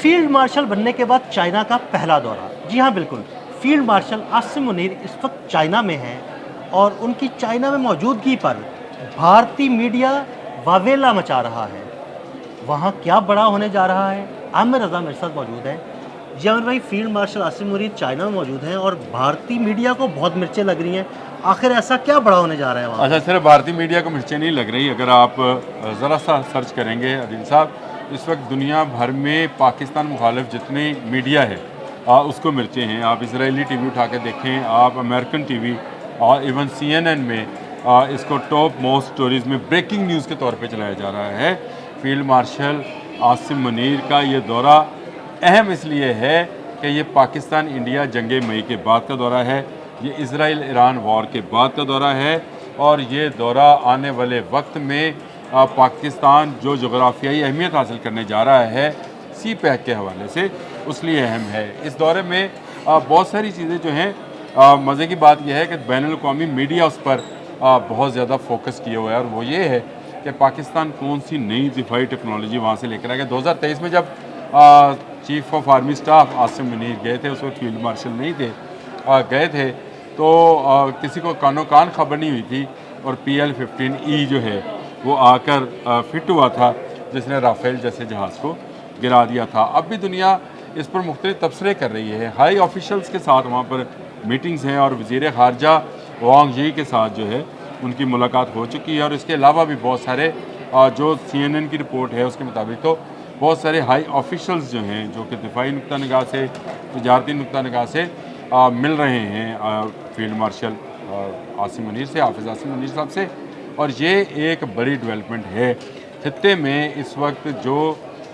Field marshal बनने के बाद चाइना का पहला दौरा। जी हाँ, बिल्कुल। फील्ड मार्शल आसिम मुनीर इस वक्त चाइना में हैं और उनकी चाइना में मौजूदगी पर भारतीय मीडिया वावेला मचा रहा है। वहाँ क्या बड़ा होने जा रहा है? आमिर रज़ा मेरे साथ मौजूद हैं। जी आमिर भाई, field marshal Asim Munir China में मौजूद हैं और भारतीय मीडिया को बहुत मिर्चें लग रही हैं। आखिर ऐसा क्या बड़ा होने जा रहा है वहाँ अच्छा, पर? सिर्फ भारतीय मीडिया को मिर्चें नहीं लग रही। अगर आप ज़रा सा सर्च करेंगे अदिल साहब, इस वक्त दुनिया भर में पाकिस्तान मुखालिफ जितनी मीडिया है उसको मिर्चें हैं। आप इसराइली टीवी उठा के देखें, आप अमेरिकन टीवी और इवन CNN में इसको टॉप मोस्ट स्टोरीज़ में ब्रेकिंग न्यूज़ के तौर पे चलाया जा रहा है। फील्ड मार्शल आसिम मुनीर का ये दौरा अहम इसलिए है कि ये पाकिस्तान इंडिया जंग मई के बाद का दौरा है, ये इसराइल ईरान वॉर के बाद का दौरा है और ये दौरा आने वाले वक्त में पाकिस्तान जो जोग्राफियाई अहमियत हासिल करने जा रहा है सी पैक के हवाले से, उसलिए अहम है। इस दौरे में बहुत सारी चीज़ें जो हैं, मज़े की बात यह है कि बैनुल-अक़वामी मीडिया उस पर बहुत ज़्यादा फोकस किए हुआ है और वो ये है कि पाकिस्तान कौन सी नई दिफाई टेक्नोलॉजी वहाँ से लेकर आ गया। 2023 में जब chief of army staff Asim Munir गए थे, उस वक्त फील्ड मार्शल नहीं थे, गए थे तो किसी को कानो कान खबर नहीं हुई थी और PL-15E जो है वो आकर फिट हुआ था, जिसने राफेल जैसे जहाज़ को गिरा दिया था। अब भी दुनिया इस पर मुख्तलिफ तबसरे कर रही है। हाई ऑफिशल्स के साथ वहाँ पर मीटिंग्स हैं और वज़ीर ख़ारजा वांग यी के साथ जो है उनकी मुलाकात हो चुकी है और इसके अलावा भी बहुत सारे जो CNN की रिपोर्ट है उसके मुताबिक तो बहुत सारे हाई ऑफिशल्स जो हैं, जो कि दिफाई नुक्ता निगाह से, तजारती नुक्ता निगाह से मिल रहे हैं फील्ड मार्शल आसिम मुनीर से, हाफिज़ आसिम मुनीर साहब से। और ये एक बड़ी डेवलपमेंट है खित्ते में। इस वक्त जो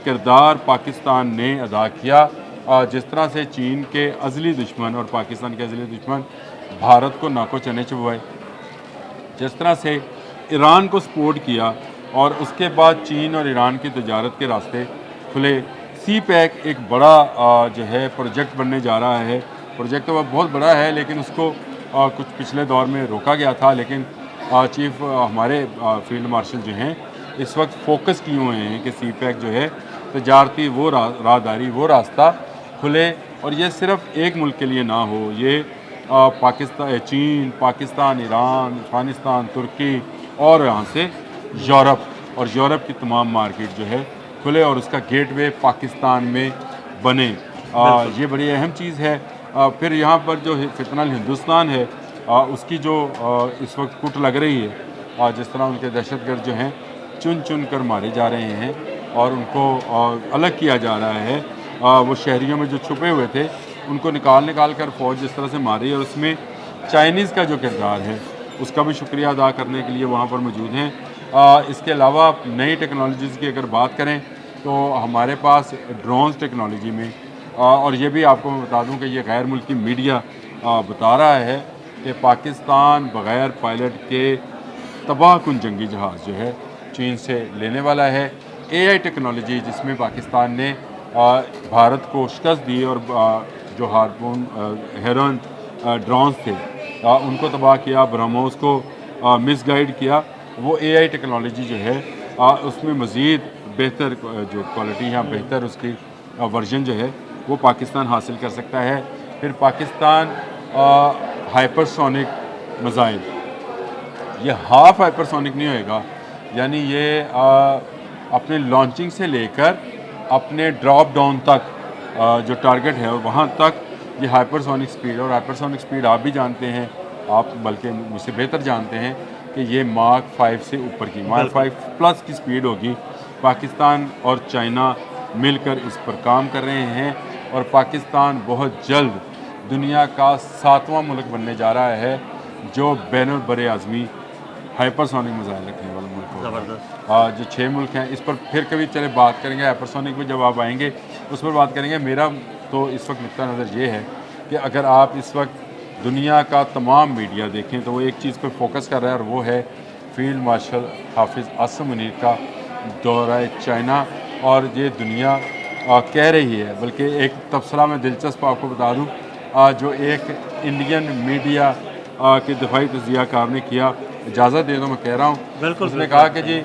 किरदार पाकिस्तान ने अदा किया, जिस तरह से चीन के अज़ली दुश्मन और पाकिस्तान के अज़ली दुश्मन भारत को नाको चने चबवाए, जिस तरह से ईरान को सपोर्ट किया और उसके बाद चीन और ईरान की तजारत के रास्ते खुले। सी पैक एक बड़ा जो है प्रोजेक्ट बनने जा रहा है। प्रोजेक्ट तो बहुत बड़ा है लेकिन उसको कुछ पिछले दौर में रोका गया था, लेकिन चीफ हमारे फील्ड मार्शल जो हैं इस वक्त फोकस किए हुए हैं कि सी पैक जो है तजारती वो राहदारी, वो रास्ता खुले और ये सिर्फ एक मुल्क के लिए ना हो, ये पाकिस्तान, चीन, पाकिस्तान, ईरान, अफ़गानिस्तान, तुर्की और यहाँ से यूरोप की तमाम मार्केट जो है खुले और उसका गेटवे पाकिस्तान में बने। ये बड़ी अहम चीज़ है। फिर यहाँ पर जो फितनल हिंदुस्तान है उसकी जो इस वक्त कुट लग रही है, जिस तरह उनके दहशतगर्द जो हैं चुन चुन कर मारे जा रहे हैं और उनको अलग किया जा रहा है। वो शहरियों में जो छुपे हुए थे उनको निकाल कर फ़ौज जिस तरह से मारी, और उसमें चाइनीज़ का जो किरदार है उसका भी शुक्रिया अदा करने के लिए वहाँ पर मौजूद हैं। इसके अलावा नई टेक्नोलॉजीज़ की अगर बात करें तो हमारे पास ड्रोन्स टेक्नोलॉजी में और ये भी आपको मैं बता दूं कि ये गैर मुल्की मीडिया बता रहा है कि पाकिस्तान बग़ैर पायलट के तबाह कुन जंगी जहाज़ जो है चीन से लेने वाला है। AI टेक्नोलॉजी जिसमें पाकिस्तान ने भारत को शिकस्त दी और जो हारपून हेरन ड्रोन्स थे उनको तबाह किया, ब्रह्मोस को मिसगाइड किया, वो AI टेक्नोलॉजी जो है उसमें मज़ीद बेहतर जो क्वालिटी या बेहतर उसकी वर्जन जो है वो पाकिस्तान हासिल कर सकता है। फिर पाकिस्तान हाइपरसोनिक मिसाइल, ये हाफ हाइपरसोनिक नहीं होएगा, यानी ये अपने लॉन्चिंग से लेकर अपने ड्रॉप डाउन तक जो टारगेट है वहाँ तक ये हाइपरसोनिक स्पीड, और हाइपरसोनिक स्पीड आप भी जानते हैं, आप बल्कि मुझसे बेहतर जानते हैं कि ये मार्क 5 से ऊपर की, मार्क 5 प्लस की स्पीड होगी। पाकिस्तान और चाइना मिलकर इस पर काम कर रहे हैं और पाकिस्तान बहुत जल्द दुनिया का 7वां मुल्क बनने जा रहा है जो बैनुल बरे आज़मी हाइपरसोनिक मिसाइल रखने वाला मुल्क होगा। ज़बरदस्त। जो 6 मुल्क हैं इस पर फिर कभी चले बात करेंगे, हाइपरसोनिक में जब आप आएंगे उस पर बात करेंगे। मेरा तो इस वक्त नुक्ता नज़र ये है कि अगर आप इस वक्त दुनिया का तमाम मीडिया देखें तो वो एक चीज़ पर फोकस कर रहा है और वो है फील्ड मार्शल हाफिज़ आसिम मुनीर का दौरा चाइना। और ये दुनिया कह रही है, बल्कि एक तबसरा में दिलचस्प आपको बता दूँ, जो एक इंडियन मीडिया के दिफाई तजियाकार ने किया, इजाज़त दे दो मैं कह रहा हूँ, बिल्कुल, उसने बिल्कुल। कहा कि जी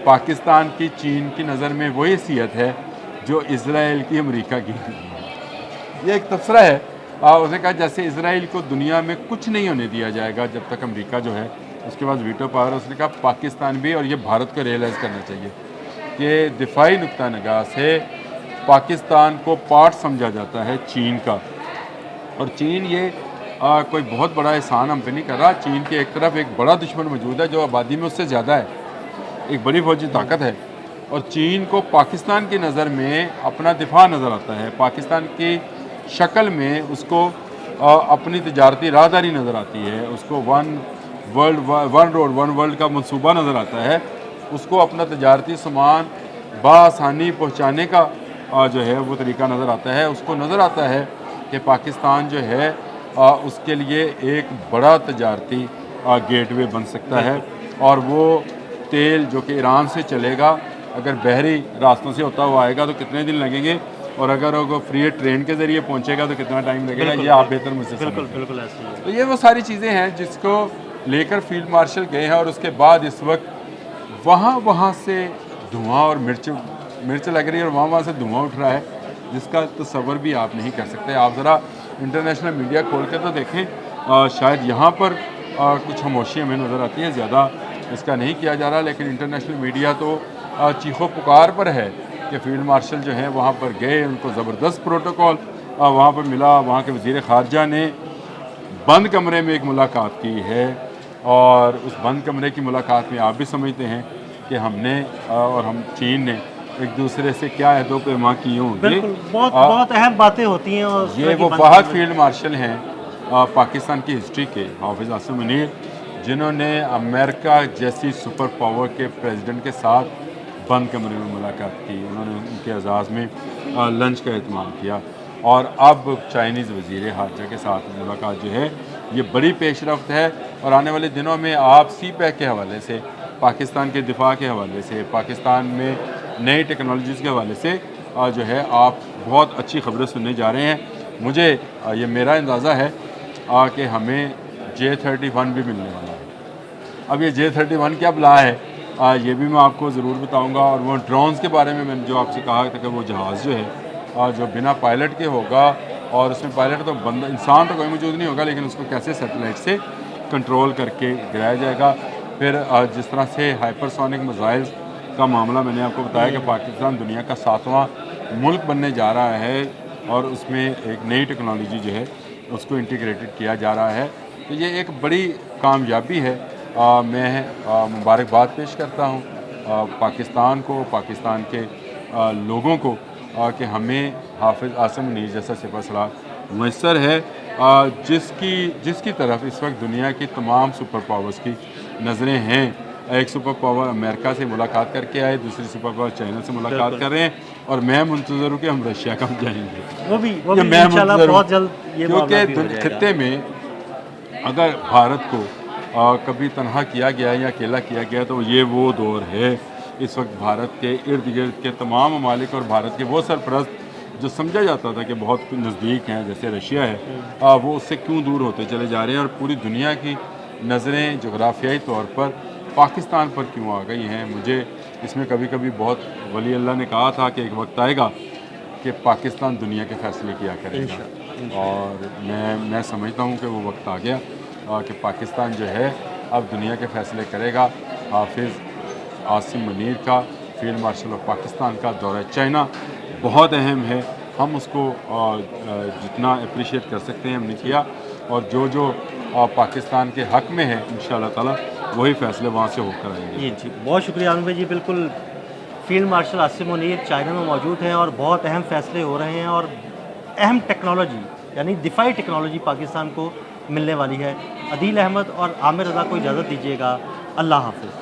पाकिस्तान की चीन की नज़र में वही हैसियत है जो इसराइल की अमेरिका की। ये एक तबसरा है। उसने कहा जैसे इसराइल को दुनिया में कुछ नहीं होने दिया जाएगा जब तक अमेरिका जो है उसके पास वीटो पावर है। उसने कहा पाकिस्तान भी, और ये भारत को रियलाइज़ करना चाहिए कि दिफाई नुक्ता निगाह से पाकिस्तान को पार्ट समझा जाता है चीन का, और चीन ये कोई बहुत बड़ा एहसान हम पे नहीं कर रहा। चीन के एक तरफ एक बड़ा दुश्मन मौजूद है जो आबादी में उससे ज़्यादा है, एक बड़ी फौजी ताकत है, और चीन को पाकिस्तान की नज़र में अपना दिफा नज़र आता है, पाकिस्तान की शक्ल में उसको अपनी तजारती राहदारी नज़र आती है, उसको वन रोड वन वर्ल्ड का मंसूबा नज़र आता है, उसको अपना तजारती सामान बआसानी पहुँचाने का जो है वो तरीका नज़र आता है। उसको नज़र आता है कि पाकिस्तान जो है उसके लिए एक बड़ा तजारती गेटवे बन सकता है, और वो तेल जो कि ईरान से चलेगा अगर बहरी रास्तों से होता हुआ आएगा तो कितने दिन लगेंगे, और अगर वो फ्री ट्रेन के ज़रिए पहुंचेगा तो कितना टाइम लगेगा, ये आप बेहतर मुझसे बिल्कुल समझते हैं। बिल्कुल ऐसे ही है। तो ये वो सारी चीज़ें हैं जिसको लेकर फील्ड मार्शल गए हैं, और उसके बाद इस वक्त वहाँ से धुआं और मिर्च लग रही है, और वहाँ से धुआं उठ रहा है जिसका तसव्वुर भी आप नहीं कर सकते। आप ज़रा इंटरनेशनल मीडिया खोल के तो देखें, शायद यहाँ पर कुछ खामोशी हमें नज़र आती है, ज़्यादा इसका नहीं किया जा रहा, लेकिन इंटरनेशनल मीडिया तो चीखो पुकार पर है कि फील्ड मार्शल जो हैं वहाँ पर गए, उनको ज़बरदस्त प्रोटोकॉल वहाँ पर मिला। वहाँ के वज़ीर ख़ारजा ने बंद कमरे में एक मुलाकात की है, और उस बंद कमरे की मुलाकात में आप भी समझते हैं कि हमने और हम चीन ने एक दूसरे से क्या अहदो पैमा किए होंगे। बिल्कुल बहुत अहम बातें होती हैं। और ये वो वाहद फील्ड मार्शल हैं पाकिस्तान की हिस्ट्री के, हाफिज़ आसिम मुनीर, जिन्होंने अमेरिका जैसी सुपर पावर के प्रेसिडेंट के साथ बंद कमरे में मुलाकात की। उन्होंने उनके एजाज़ में लंच का एहतमाम किया, और अब चाइनीज़ वज़ीर ख़ारजा के साथ मुलाकात जो है ये बड़ी पेशरफ्त है। और आने वाले दिनों में आप सी पैक के हवाले से, पाकिस्तान के दिफा के हवाले से, पाकिस्तान में नई टेक्नोलॉजीज़ के हवाले से जो है आप बहुत अच्छी खबरें सुनने जा रहे हैं। मुझे ये मेरा अंदाज़ा है कि हमें J-31 भी मिलने वाला है। अब ये J-31 क्या बला है ये भी मैं आपको ज़रूर बताऊंगा। और वो ड्रोन्स के बारे में मैंने जो आपसे कहा था कि वो जहाज़ जो है जो बिना पायलट के होगा, और उसमें पायलट तो बंदा इंसान तो कोई मौजूद नहीं होगा, लेकिन उसको कैसे सैटेलाइट से कंट्रोल करके गिराया जाएगा। फिर जिस तरह से हाइपरसोनिक मिसाइल्स का मामला मैंने आपको बताया कि पाकिस्तान दुनिया का 7वां मुल्क बनने जा रहा है, और उसमें एक नई टेक्नोलॉजी जो है उसको इंटीग्रेटेड किया जा रहा है। तो ये एक बड़ी कामयाबी है। मैं मुबारकबाद पेश करता हूँ पाकिस्तान को, पाकिस्तान के लोगों को कि हमें हाफिज़ आसिम मुनीर जैसा सिपह सलार मैसर है, जिसकी तरफ इस वक्त दुनिया की तमाम सुपर पावर्स की नज़रें हैं। एक सुपर पावर अमेरिका से मुलाकात करके आए, दूसरी सुपर पावर चाइना से मुलाकात कर रहे हैं, और मैं मुंतज़र हूँ कि हम रशिया कब जाएंगे। वो भी मैं इंशाल्लाह बहुत जल्द ये मामला भी हो क्योंकि जाएगा। खित्ते में अगर भारत को कभी तनहा किया गया या अकेला किया गया तो ये वो दौर है। इस वक्त भारत के इर्द गिर्द के तमाम ममालिक और भारत के वो सरपरस्त जो समझा जाता था कि बहुत नज़दीक हैं, जैसे रशिया है, वो उससे क्यों दूर होते चले जा रहे हैं, और पूरी दुनिया की नज़रें जोग्राफियाई तौर पर पाकिस्तान पर क्यों आ गई हैं। मुझे इसमें कभी कभी बहुत वली अल्लाह ने कहा था कि एक वक्त आएगा कि पाकिस्तान दुनिया के फ़ैसले किया करेगा, और मैं समझता हूँ कि वो वक्त आ गया कि पाकिस्तान जो है अब दुनिया के फ़ैसले करेगा। हाफिज़ आसिम मुनीर का, फील्ड मार्शल ऑफ पाकिस्तान का दौरा चाइना बहुत अहम है। हम उसको जितना अप्रिशिएट कर सकते हैं हमने किया, और जो पाकिस्तान के हक़ में है इंशाअल्लाह ताला वही फ़ैसले वहाँ से होकर आएंगे। जी, बहुत शुक्रिया आमिर भाई जी। बिल्कुल field marshal Asim Munir China में मौजूद हैं, और बहुत अहम फ़ैसले हो रहे हैं, और अहम टेक्नोलॉजी यानी दिफाई टेक्नोलॉजी पाकिस्तान को मिलने वाली है। अदील अहमद और आमिर रज़ा को इजाज़त दीजिएगा। अल्लाह हाफ़िज़।